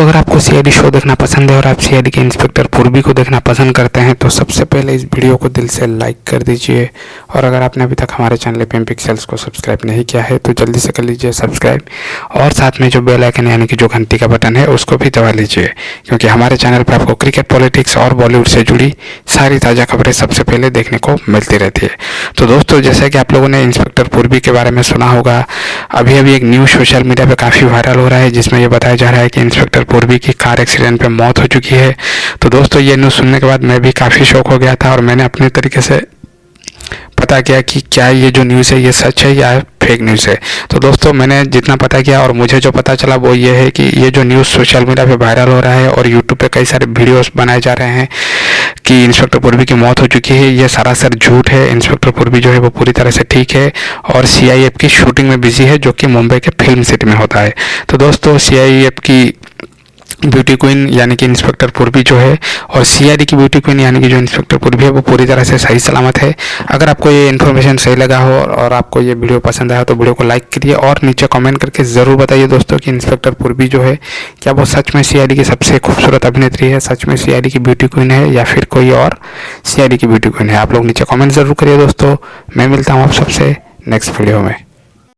दोस्तों अगर आपको सीआईडी शो देखना पसंद है और आप सीआईडी के इंस्पेक्टर पूर्वी को देखना पसंद करते हैं तो सबसे पहले इस वीडियो को दिल से लाइक कर दीजिए। और अगर आपने अभी तक हमारे चैनल PM पिक्सेल्स को सब्सक्राइब नहीं किया है तो जल्दी से कर लीजिए सब्सक्राइब, और साथ में जो बेल आइकन यानी कि जो घंटी का बटन है उसको भी दबा लीजिए, क्योंकि हमारे चैनल पर आपको क्रिकेट, पॉलिटिक्स और बॉलीवुड से जुड़ी सारी ताज़ा खबरें सबसे पहले देखने को मिलती रहती है। तो दोस्तों जैसे कि आप लोगों ने इंस्पेक्टर पूर्वी के बारे में सुना होगा, अभी एक न्यूज़ सोशल मीडिया पे काफ़ी वायरल हो रहा है जिसमें ये बताया जा रहा है कि इंस्पेक्टर पूर्वी की कार एक्सीडेंट पे मौत हो चुकी है। तो दोस्तों ये न्यूज़ सुनने के बाद मैं भी काफ़ी शॉक हो गया था और मैंने अपने तरीके से पता किया कि क्या ये जो न्यूज़ है ये सच है या फेक न्यूज़ है। तो दोस्तों मैंने जितना पता किया और मुझे जो पता चला वो ये है कि ये जो न्यूज़ सोशल मीडिया पे वायरल हो रहा है और यूट्यूब पे कई सारे वीडियोस बनाए जा रहे हैं कि इंस्पेक्टर पूर्वी की मौत हो चुकी है, ये सरासर झूठ है। इंस्पेक्टर पूर्वी जो है वो पूरी तरह से ठीक है और CIF की शूटिंग में बिजी है, जो कि मुंबई के फिल्म सिटी में होता है। तो दोस्तों CIF की ब्यूटी क्वीन यानी कि इंस्पेक्टर पूर्वी जो है और CID की ब्यूटी क्वीन यानी कि जो इंस्पेक्टर पूर्वी है वो पूरी तरह से सही सलामत है। अगर आपको ये इन्फॉर्मेशन सही लगा हो और आपको ये वीडियो पसंद आया तो वीडियो को लाइक करिए और नीचे कमेंट करके ज़रूर बताइए दोस्तों कि इंस्पेक्टर पूर्वी जो है क्या वो सच में CID की सबसे खूबसूरत अभिनेत्री है, सच में CID की ब्यूटी क्वीन है या फिर कोई और CID की ब्यूटी क्वीन है। आप लोग नीचे कमेंट ज़रूर करिए दोस्तों। मैं मिलता हूँ आप सबसे नेक्स्ट वीडियो में।